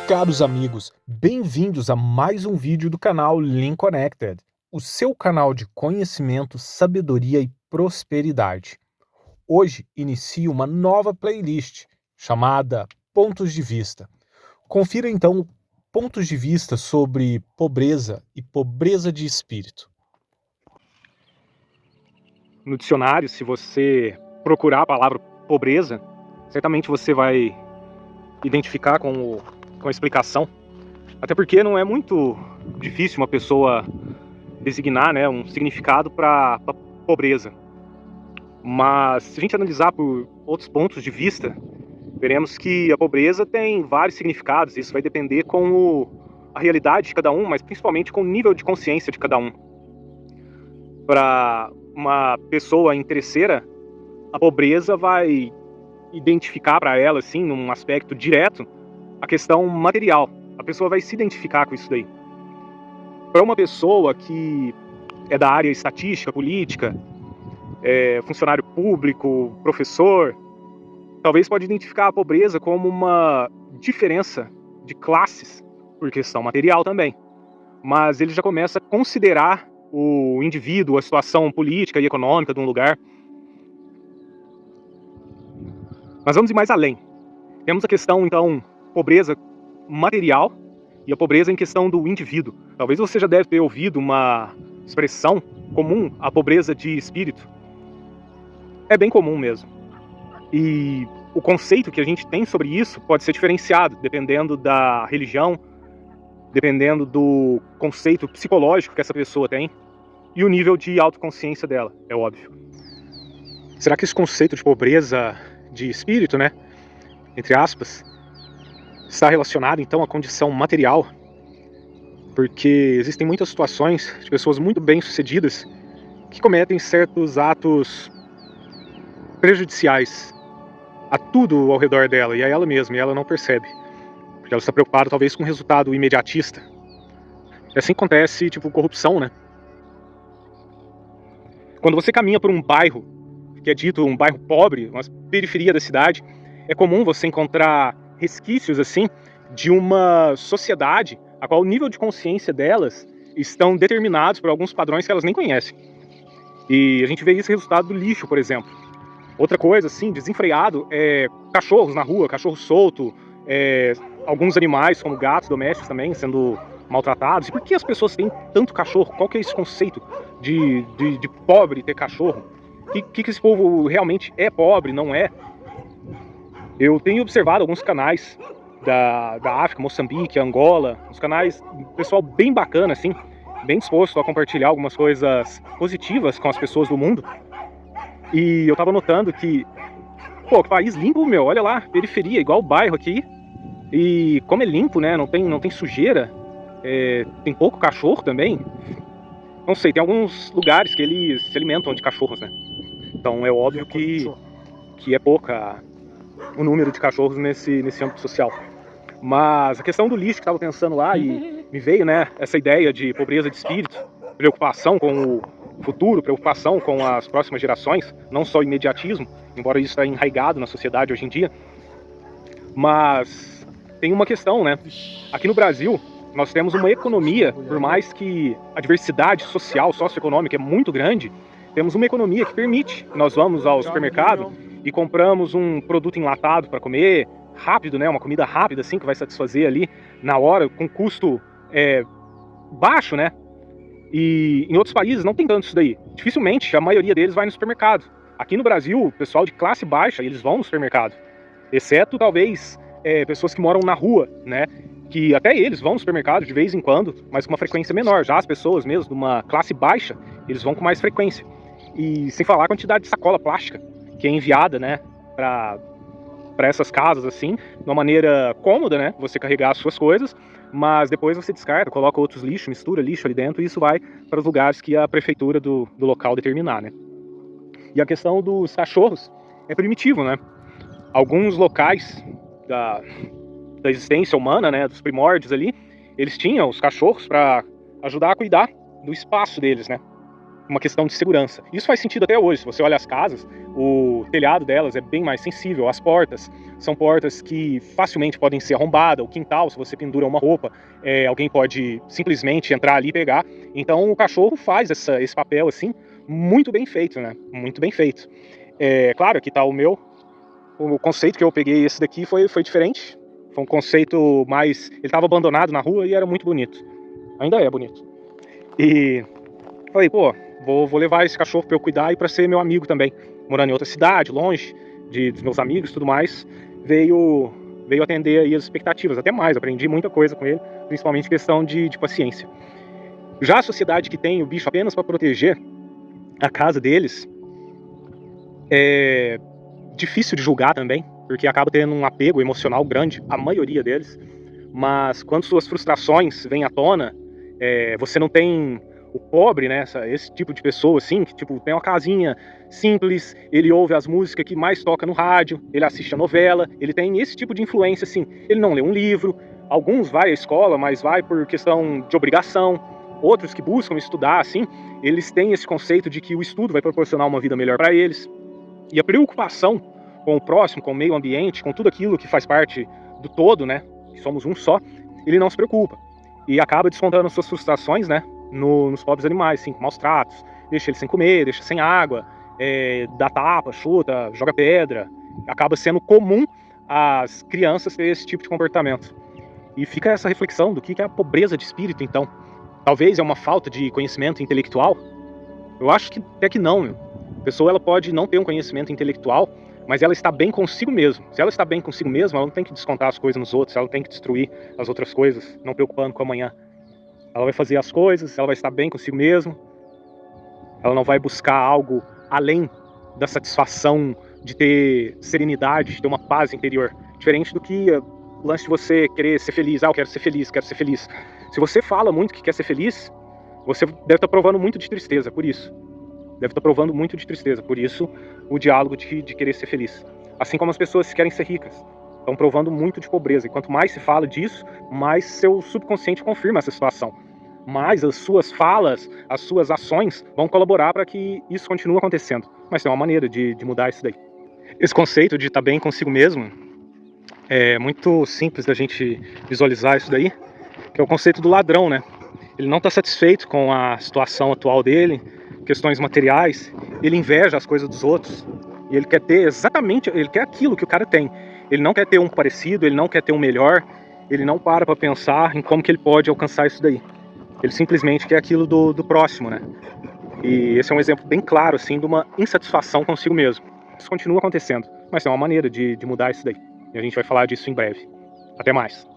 Caros amigos, bem-vindos a mais um vídeo do canal Lean Connected, o seu canal de conhecimento, sabedoria e prosperidade. Hoje inicio uma nova playlist chamada Pontos de Vista. Confira então pontos de vista sobre pobreza e pobreza de espírito. No dicionário, se você procurar a palavra pobreza, certamente você vai identificar com a explicação. Até porque não é muito difícil uma pessoa designar, né, um significado para pobreza. Mas se a gente analisar por outros pontos de vista, veremos que a pobreza tem vários significados. Isso vai depender com a realidade de cada um, mas principalmente com o nível de consciência de cada um. Para uma pessoa interesseira, a pobreza vai identificar para ela, assim, num aspecto direto, a questão material. A pessoa vai se identificar com isso daí. Para uma pessoa que é da área estatística, política, funcionário público, professor, talvez pode identificar a pobreza como uma diferença de classes, por questão material também. Mas ele já começa a considerar o indivíduo, a situação política e econômica de um lugar. Mas vamos ir mais além. Temos a questão, então, pobreza material e a pobreza em questão do indivíduo. Talvez você já deve ter ouvido uma expressão comum, a pobreza de espírito. É bem comum mesmo. E o conceito que a gente tem sobre isso pode ser diferenciado, dependendo da religião, dependendo do conceito psicológico que essa pessoa tem e o nível de autoconsciência dela, é óbvio. Será que esse conceito de pobreza de espírito, né, entre aspas, está relacionado então à condição material? Porque existem muitas situações de pessoas muito bem-sucedidas que cometem certos atos prejudiciais a tudo ao redor dela e a ela mesma, e ela não percebe, porque ela está preocupada talvez com um resultado imediatista. E assim acontece, tipo, corrupção, né? Quando você caminha por um bairro, que é dito um bairro pobre, uma periferia da cidade, é comum você encontrar resquícios, assim, de uma sociedade a qual o nível de consciência delas estão determinados por alguns padrões que elas nem conhecem. E a gente vê isso resultado do lixo, por exemplo. Outra coisa, assim, desenfreado, é cachorros na rua, cachorro solto, alguns animais, como gatos domésticos também, sendo maltratados. E por que as pessoas têm tanto cachorro? Qual que é esse conceito de pobre ter cachorro? Que esse povo realmente é pobre, não é? Eu tenho observado alguns canais da África, Moçambique, Angola, uns canais, pessoal bem bacana, assim, bem disposto a compartilhar algumas coisas positivas com as pessoas do mundo. E eu tava notando que, pô, que país limpo, meu, olha lá, periferia, igual o bairro aqui. E como é limpo, né, não tem sujeira, tem pouco cachorro também. Não sei, tem alguns lugares que eles se alimentam de cachorros, né? Então é óbvio que é pouca o número de cachorros nesse âmbito social. Mas a questão do lixo que eu estava pensando lá, e me veio, né, essa ideia de pobreza de espírito, preocupação com o futuro, preocupação com as próximas gerações, não só imediatismo, embora isso está enraizado na sociedade hoje em dia. Mas tem uma questão, né? Aqui no Brasil, nós temos uma economia, por mais que a diversidade social, socioeconômica é muito grande, temos uma economia que permite que nós vamos ao supermercado e compramos um produto enlatado para comer, rápido, né? Uma comida rápida, assim, que vai satisfazer ali na hora, com custo baixo, né? E em outros países não tem tanto isso daí. Dificilmente a maioria deles vai no supermercado. Aqui no Brasil, o pessoal de classe baixa, eles vão no supermercado. Exceto, talvez, pessoas que moram na rua, né? Que até eles vão no supermercado de vez em quando, mas com uma frequência menor. Já as pessoas mesmo de uma classe baixa, eles vão com mais frequência. E sem falar a quantidade de sacola plástica que é enviada, né, para essas casas, assim, de uma maneira cômoda, né, você carregar as suas coisas, mas depois você descarta, coloca outros lixos, mistura lixo ali dentro, e isso vai para os lugares que a prefeitura do local determinar, né. E a questão dos cachorros é primitivo, né. Alguns locais da existência humana, né, dos primórdios ali, eles tinham os cachorros para ajudar a cuidar do espaço deles, né. uma questão de segurança. Isso faz sentido até hoje. Se você olha as casas, o telhado delas é bem mais sensível. As portas são portas que facilmente podem ser arrombadas. O quintal, se você pendura uma roupa, alguém pode simplesmente entrar ali e pegar. Então o cachorro faz esse papel assim muito bem feito, né? Muito bem feito. Claro, aqui está o conceito que eu peguei, esse daqui foi diferente. Foi um conceito mais... Ele estava abandonado na rua e era muito bonito. Ainda é bonito. E falei, pô, vou levar esse cachorro para eu cuidar e para ser meu amigo também. Morando em outra cidade, longe dos meus amigos e tudo mais, veio atender aí as expectativas, até mais. Aprendi muita coisa com ele, principalmente questão de paciência. Já a sociedade que tem o bicho apenas para proteger a casa deles, é difícil de julgar também, porque acaba tendo um apego emocional grande, a maioria deles. Mas quando suas frustrações vêm à tona, você não tem o pobre, né, esse tipo de pessoa assim, que tipo, tem uma casinha simples, ele ouve as músicas que mais toca no rádio, ele assiste a novela, ele tem esse tipo de influência assim. Ele não lê um livro, alguns vai à escola, mas vai por questão de obrigação. Outros que buscam estudar assim, eles têm esse conceito de que o estudo vai proporcionar uma vida melhor para eles. E a preocupação com o próximo, com o meio ambiente, com tudo aquilo que faz parte do todo, né, que somos um só, ele não se preocupa. E acaba descontando suas frustrações, né, nos pobres animais, assim, com maus tratos, deixa eles sem comer, deixa sem água, dá tapa, chuta, joga pedra. Acaba sendo comum as crianças ter esse tipo de comportamento. E fica essa reflexão do que é a pobreza de espírito, então. Talvez é uma falta de conhecimento intelectual? Eu acho que até que não, meu. A pessoa ela pode não ter um conhecimento intelectual, mas ela está bem consigo mesma. Se ela está bem consigo mesma, ela não tem que descontar as coisas nos outros, ela não tem que destruir as outras coisas, não preocupando com amanhã. Ela vai fazer as coisas, ela vai estar bem consigo mesma, ela não vai buscar algo além da satisfação de ter serenidade, de ter uma paz interior. Diferente do que o lance de você querer ser feliz. Eu quero ser feliz, quero ser feliz. Se você fala muito que quer ser feliz, você deve estar provando muito de tristeza, por isso. Deve estar provando muito de tristeza, por isso o diálogo de querer ser feliz. Assim como as pessoas que querem ser ricas, estão provando muito de pobreza. E quanto mais se fala disso, mais seu subconsciente confirma essa situação. Mais as suas falas, as suas ações vão colaborar para que isso continue acontecendo. Mas tem uma maneira de mudar isso daí. Esse conceito de estar bem consigo mesmo é muito simples da gente visualizar isso daí, que é o conceito do ladrão, né? Ele não está satisfeito com a situação atual dele, questões materiais, ele inveja as coisas dos outros, e ele quer ter exatamente, ele quer aquilo que o cara tem. Ele não quer ter um parecido, ele não quer ter um melhor, ele não para pensar em como que ele pode alcançar isso daí. Ele simplesmente quer aquilo do próximo, né? E esse é um exemplo bem claro, assim, de uma insatisfação consigo mesmo. Isso continua acontecendo, mas tem uma maneira de mudar isso daí. E a gente vai falar disso em breve. Até mais.